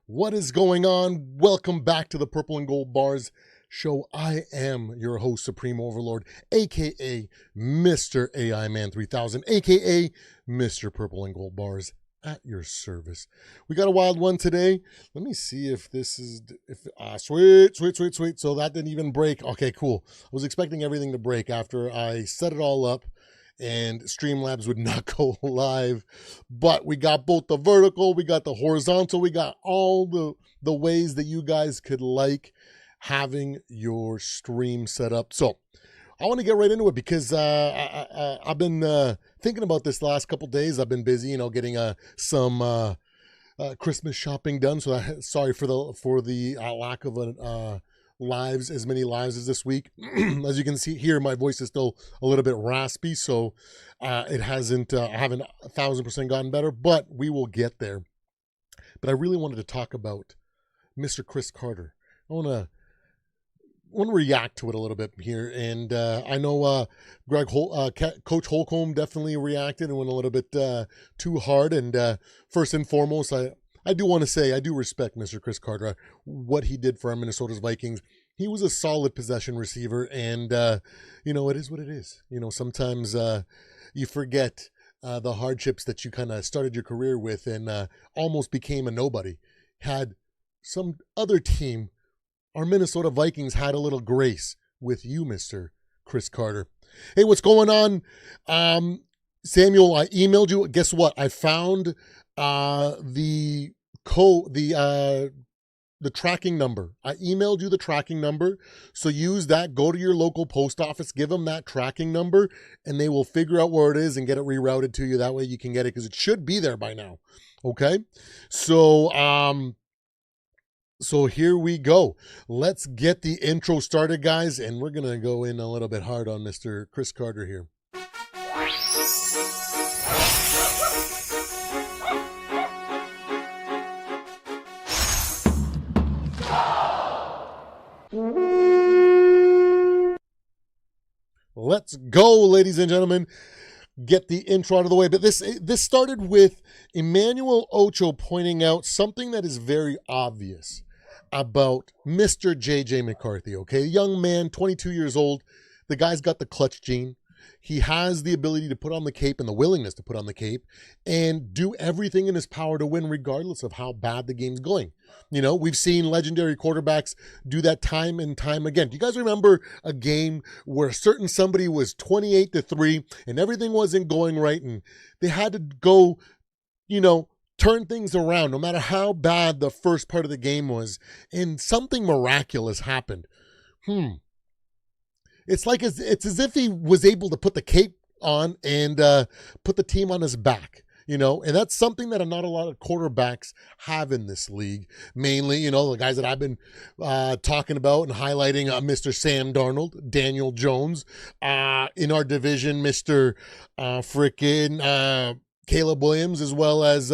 What is going on? Welcome back to the Purple and Gold Bars show. I am your host, Supreme Overlord, aka Mr. AI Man 3000, aka Mr. Purple and Gold Bars, at your service. We got a wild one today. Let me see if this is sweet. So that didn't even break. Okay, cool. I was expecting everything to break after I set it all up and Streamlabs would not go live, but we got both the vertical, we got the horizontal, we got all the ways that you guys could like having your stream set up. So I want to get right into it because I've been thinking about this the last couple days. I've been busy, getting some Christmas shopping done. So sorry for the lack of as many lives as this week. As you can see here, my voice is still a little bit raspy, so it hasn't I haven't 1,000% gotten better, but we will get there. But I really wanted to talk about Mr. Cris Carter. I want to react to it a little bit here, and I know Coach Holcomb definitely reacted and went a little bit too hard. And first and foremost, I do want to say I do respect Mr. Cris Carter, what he did for our Minnesota Vikings. He was a solid possession receiver, and it is what it is. Sometimes you forget the hardships that you kind of started your career with and almost became a nobody. Had some other team, our Minnesota Vikings, had a little grace with you, Mr. Cris Carter. Hey, what's going on? Samuel, I emailed you. Guess what? I found the tracking number. I emailed you the tracking number. So use that. Go to your local post office, give them that tracking number, and they will figure out where it is and get it rerouted to you. That way you can get it, because it should be there by now. Okay? So here we go. Let's get the intro started, guys, and we're going to go in a little bit hard on Mr. Cris Carter here. Let's go, ladies and gentlemen. Get the intro out of the way. But this started with Emmanuel Acho pointing out something that is very obvious about Mr. JJ McCarthy, okay? Young man, 22 years old. The guy's got the clutch gene. He has the ability to put on the cape and the willingness to put on the cape and do everything in his power to win, regardless of how bad the game's going. We've seen legendary quarterbacks do that time and time again. Do you guys remember a game where a certain somebody was 28-3 and everything wasn't going right, and they had to go, turn things around no matter how bad the first part of the game was, and something miraculous happened? It's as if he was able to put the cape on and put the team on his back, and that's something that not a lot of quarterbacks have in this league. Mainly, the guys that I've been talking about and highlighting, Mr. Sam Darnold, Daniel Jones, in our division, Mr. Caleb Williams, as well as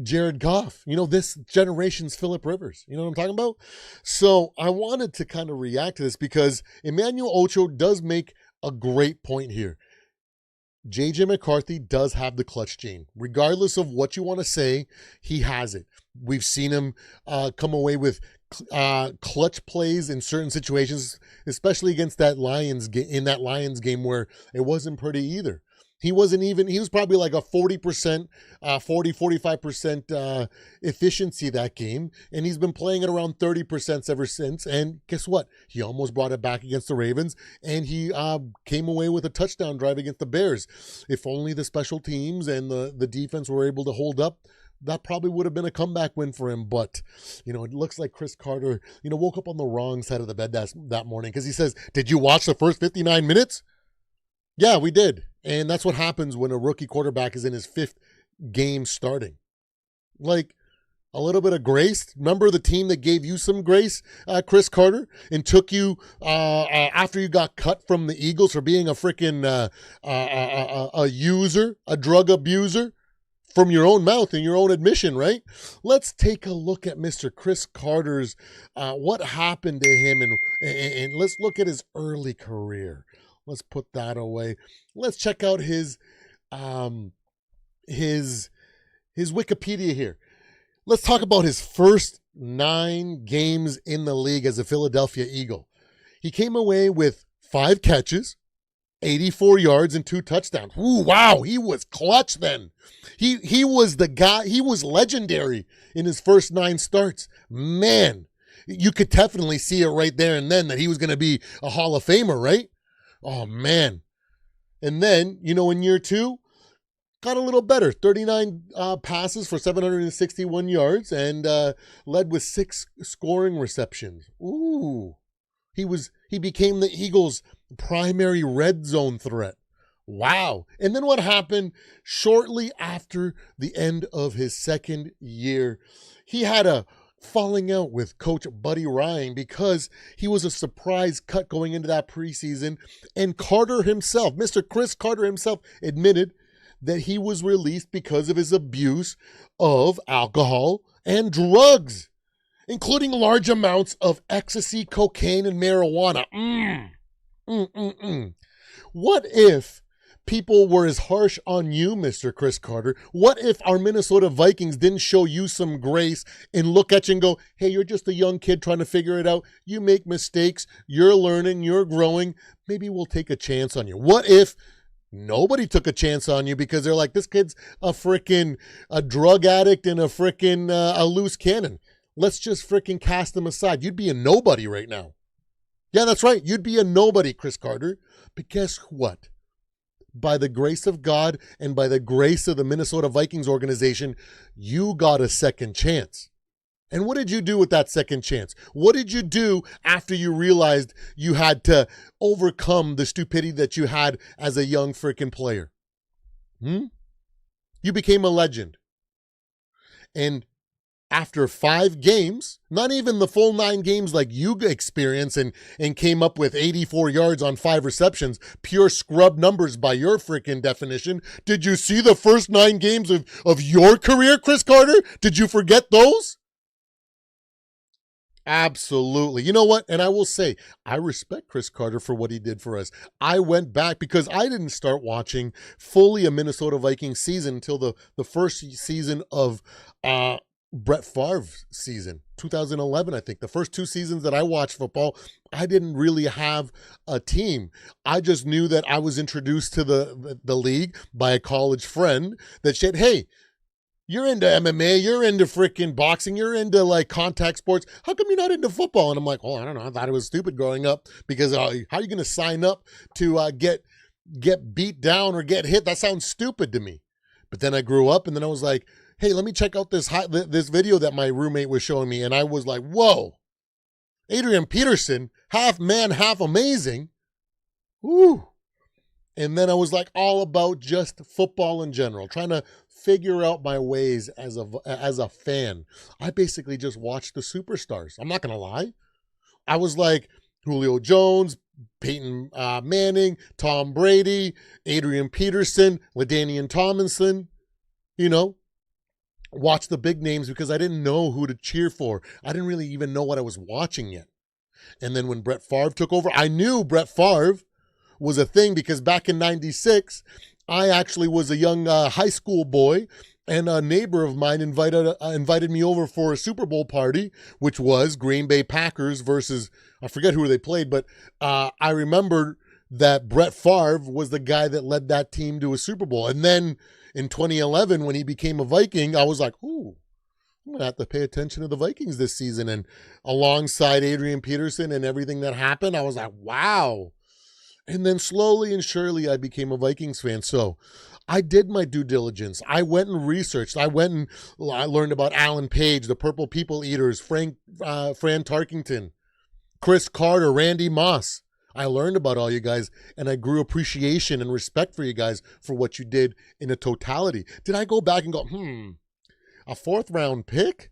Jared Goff, this generation's Phillip Rivers. You know what I'm talking about? So I wanted to kind of react to this because Emmanuel Acho does make a great point here. JJ McCarthy does have the clutch gene. Regardless of what you want to say, he has it. We've seen him come away with clutch plays in certain situations, especially against that Lions game where it wasn't pretty either. He was probably like a 40%, 45% efficiency that game. And he's been playing at around 30% ever since. And guess what? He almost brought it back against the Ravens. And he came away with a touchdown drive against the Bears. If only the special teams and the defense were able to hold up, that probably would have been a comeback win for him. But, it looks like Cris Carter, woke up on the wrong side of the bed that morning, because he says, "Did you watch the first 59 minutes? Yeah, we did." And that's what happens when a rookie quarterback is in his 5th game starting. Like, a little bit of grace. Remember the team that gave you some grace, Cris Carter, and took you after you got cut from the Eagles for being a freaking a user, a drug abuser, from your own mouth and your own admission, right? Let's take a look at Mr. Cris Carter's, what happened to him, and let's look at his early career. Let's put that away. Let's check out his Wikipedia here. Let's talk about his first 9 games in the league as a Philadelphia Eagle. He came away with 5 catches, 84 yards, and 2 touchdowns. Ooh, wow, he was clutch then. He was the guy, he was legendary in his first 9 starts. Man, you could definitely see it right there and then that he was going to be a Hall of Famer, right? Oh, man. And then, in year 2, got a little better. 39 passes for 761 yards and led with 6 scoring receptions. Ooh. He became the Eagles' primary red zone threat. Wow. And then what happened shortly after the end of his second year? He had a falling out with Coach Buddy Ryan because he was a surprise cut going into that preseason. And Carter himself, Mr. Cris Carter himself, admitted that he was released because of his abuse of alcohol and drugs, including large amounts of ecstasy, cocaine, and marijuana. What if people were as harsh on you, Mr. Cris Carter? What if our Minnesota Vikings didn't show you some grace and look at you and go, hey, you're just a young kid trying to figure it out. You make mistakes. You're learning. You're growing. Maybe we'll take a chance on you. What if nobody took a chance on you because they're like, this kid's a drug addict and a loose cannon. Let's just cast him aside. You'd be a nobody right now. Yeah, that's right. You'd be a nobody, Cris Carter. But guess what? By the grace of God and by the grace of the Minnesota Vikings organization, you got a second chance. And what did you do with that second chance? What did you do after you realized you had to overcome the stupidity that you had as a young player? You became a legend. And after 5 games, not even the full 9 games like you experienced and came up with 84 yards on 5 receptions, pure scrub numbers by your definition. Did you see the first 9 games of your career, Cris Carter? Did you forget those? Absolutely. You know what? And I will say, I respect Cris Carter for what he did for us. I went back because I didn't start watching fully a Minnesota Vikings season until the first season of Brett Favre's season, 2011, I think. The first 2 seasons that I watched football, I didn't really have a team. I just knew that I was introduced to the league by a college friend that said, hey, you're into MMA, you're into boxing, you're into contact sports. How come you're not into football? And I'm like, I don't know. I thought it was stupid growing up because how are you going to sign up to get beat down or get hit? That sounds stupid to me. But then I grew up and then I was like, hey, let me check out this video that my roommate was showing me. And I was like, whoa, Adrian Peterson, half man, half amazing. Woo. And then I was all about just football in general, trying to figure out my ways as a fan. I basically just watched the superstars. I'm not going to lie. I was like Julio Jones, Peyton Manning, Tom Brady, Adrian Peterson, LaDainian Tomlinson, watch the big names because I didn't know who to cheer for. I didn't really even know what I was watching yet. And then when Brett Favre took over, I knew Brett Favre was a thing because back in 96, I actually was a young high school boy and a neighbor of mine invited me over for a Super Bowl party, which was Green Bay Packers versus, I forget who they played, but I remember that Brett Favre was the guy that led that team to a Super Bowl. And then in 2011, when he became a Viking, I was like, ooh, I'm going to have to pay attention to the Vikings this season. And alongside Adrian Peterson and everything that happened, I was like, wow. And then slowly and surely, I became a Vikings fan. So I did my due diligence. I went and researched. I learned about Alan Page, the Purple People Eaters, Fran Tarkington, Cris Carter, Randy Moss. I learned about all you guys, and I grew appreciation and respect for you guys for what you did in a totality. Did I go back and go, a 4th-round pick?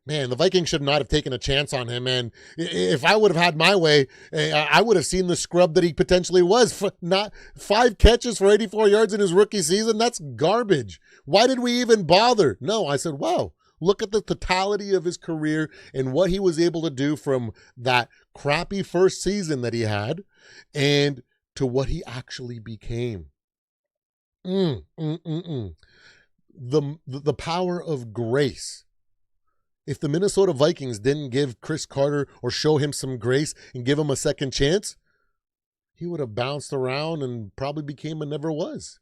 Man, the Vikings should not have taken a chance on him. And if I would have had my way, I would have seen the scrub that he potentially was. Not 5 catches for 84 yards in his rookie season. That's garbage. Why did we even bother? No, I said, wow, look at the totality of his career and what he was able to do from that crappy first season that he had and to what he actually became. The power of grace. If the Minnesota Vikings didn't give Cris Carter or show him some grace and give him a second chance, he would have bounced around and probably became a never was.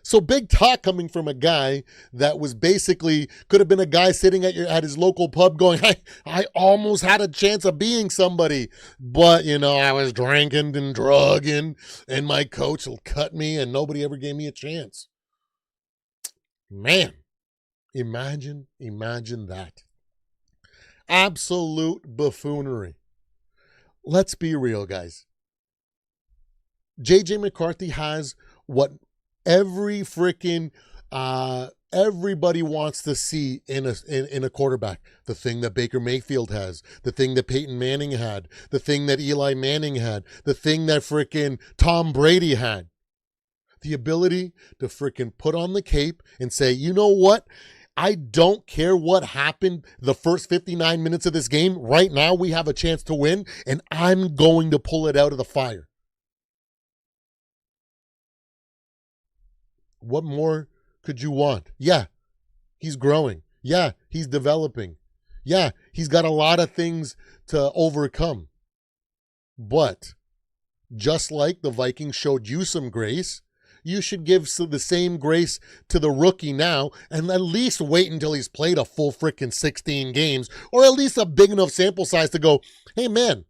So big talk coming from a guy that was basically, could have been a guy sitting at his local pub going, I almost had a chance of being somebody, but, I was drinking and drugging, and my coach cut me, and nobody ever gave me a chance. Man, imagine that. Absolute buffoonery. Let's be real, guys. JJ McCarthy has what every freaking everybody wants to see in a quarterback. The thing that Baker Mayfield has, the thing that Peyton Manning had, the thing that Eli Manning had, the thing that freaking Tom Brady had. The ability to freaking put on the cape and say, you know what? I don't care what happened the first 59 minutes of this game. Right now we have a chance to win, and I'm going to pull it out of the fire. What more could you want? Yeah, he's growing. Yeah, he's developing. Yeah, he's got a lot of things to overcome. But just like the Vikings showed you some grace, you should give the same grace to the rookie now and at least wait until he's played a full freaking 16 games, or at least a big enough sample size to go, hey man,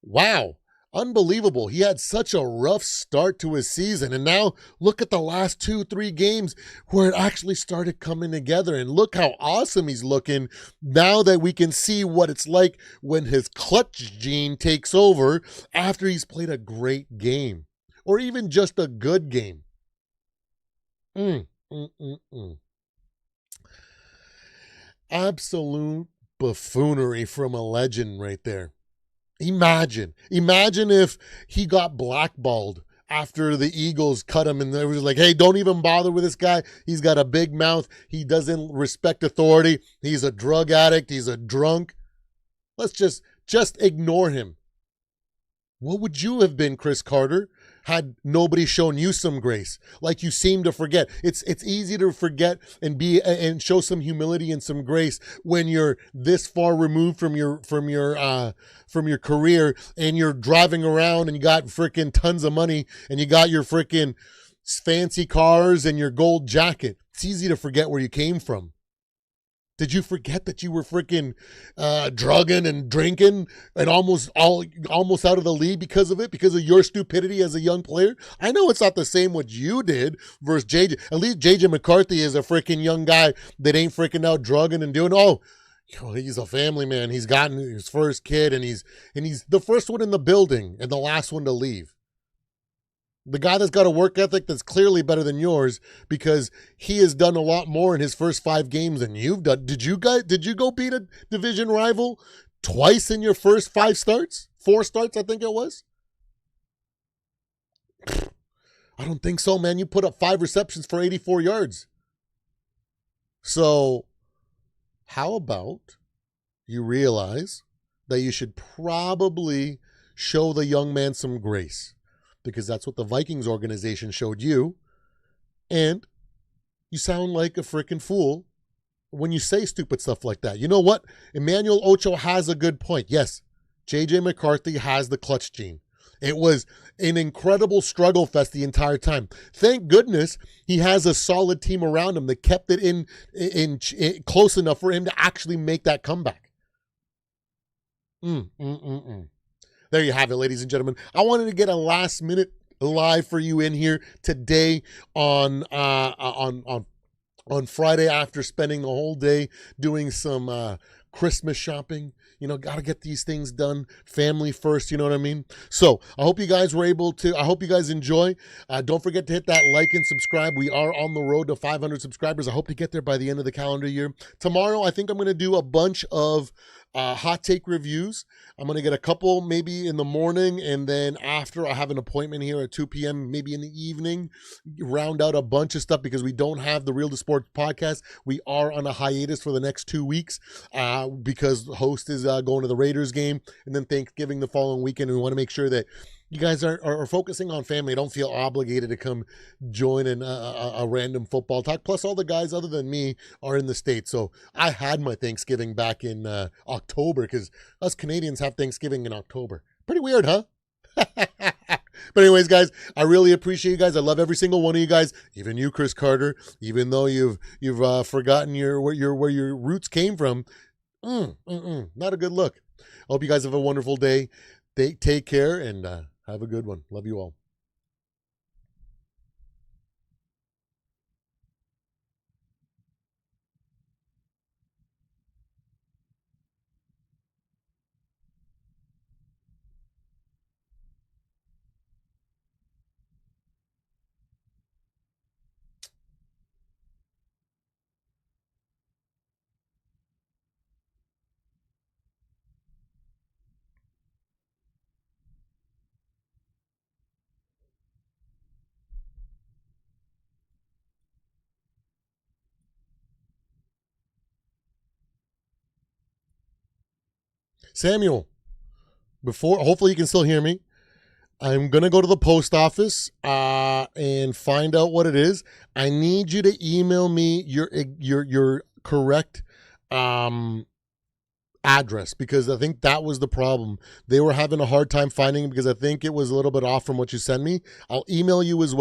wow. Unbelievable. He had such a rough start to his season. And now look at the last 2-3 games where it actually started coming together. And look how awesome he's looking now that we can see what it's like when his clutch gene takes over after he's played a great game or even just a good game. Absolute buffoonery from a legend right there. Imagine if he got blackballed after the Eagles cut him and they were like, hey, don't even bother with this guy. He's got a big mouth. He doesn't respect authority. He's a drug addict. He's a drunk. Let's just ignore him. What would you have been, Cris Carter, had nobody shown you some grace? Like you seem to forget. It's easy to forget and show some humility and some grace when you're this far removed from your career and you're driving around and you got freaking tons of money and you got your freaking fancy cars and your gold jacket. It's easy to forget where you came from. Did you forget that you were freaking drugging and drinking and almost out of the league because of it, because of your stupidity as a young player? I know it's not the same what you did versus JJ. At least JJ McCarthy is a freaking young guy that ain't freaking out drugging and doing, he's a family man. He's gotten his first kid and he's the first one in the building and the last one to leave. The guy that's got a work ethic that's clearly better than yours because he has done a lot more in his first 5 games than you've done. Did you go beat a division rival twice in your first 5 starts? 4 starts, I think it was. I don't think so, man. You put up 5 receptions for 84 yards. So how about you realize that you should probably show the young man some grace? Because that's what the Vikings organization showed you. And you sound like a freaking fool when you say stupid stuff like that. You know what? Emmanuel Acho has a good point. Yes, JJ McCarthy has the clutch gene. It was an incredible struggle fest the entire time. Thank goodness he has a solid team around him that kept it in close enough for him to actually make that comeback. There you have it, ladies and gentlemen. I wanted to get a last minute live for you in here today on Friday after spending the whole day doing some Christmas shopping. Got to get these things done. Family first, you know what I mean? So I hope you guys were able to, I hope you guys enjoy. Don't forget to hit that like and subscribe. We are on the road to 500 subscribers. I hope to get there by the end of the calendar year. Tomorrow, I think I'm going to do a bunch of hot take reviews. I'm going to get a couple maybe in the morning, and then after I have an appointment here at 2 p.m., maybe in the evening, round out a bunch of stuff because we don't have the Real to Sports podcast. We are on a hiatus for the next 2 weeks because the host is going to the Raiders game, and then Thanksgiving the following weekend. And we want to make sure that you guys are focusing on family. Don't feel obligated to come join in a random football talk. Plus, all the guys other than me are in the States. So I had my Thanksgiving back in October because us Canadians have Thanksgiving in October. Pretty weird, huh? But anyways, guys, I really appreciate you guys. I love every single one of you guys, even you, Cris Carter. Even though you've forgotten where your roots came from, not a good look. I hope you guys have a wonderful day. Take care and have a good one. Love you all. Samuel, hopefully you can still hear me. I'm gonna go to the post office and find out what it is. I need you to email me your correct address because I think that was the problem. They were having a hard time finding it because I think it was a little bit off from what you sent me. I'll email you as well.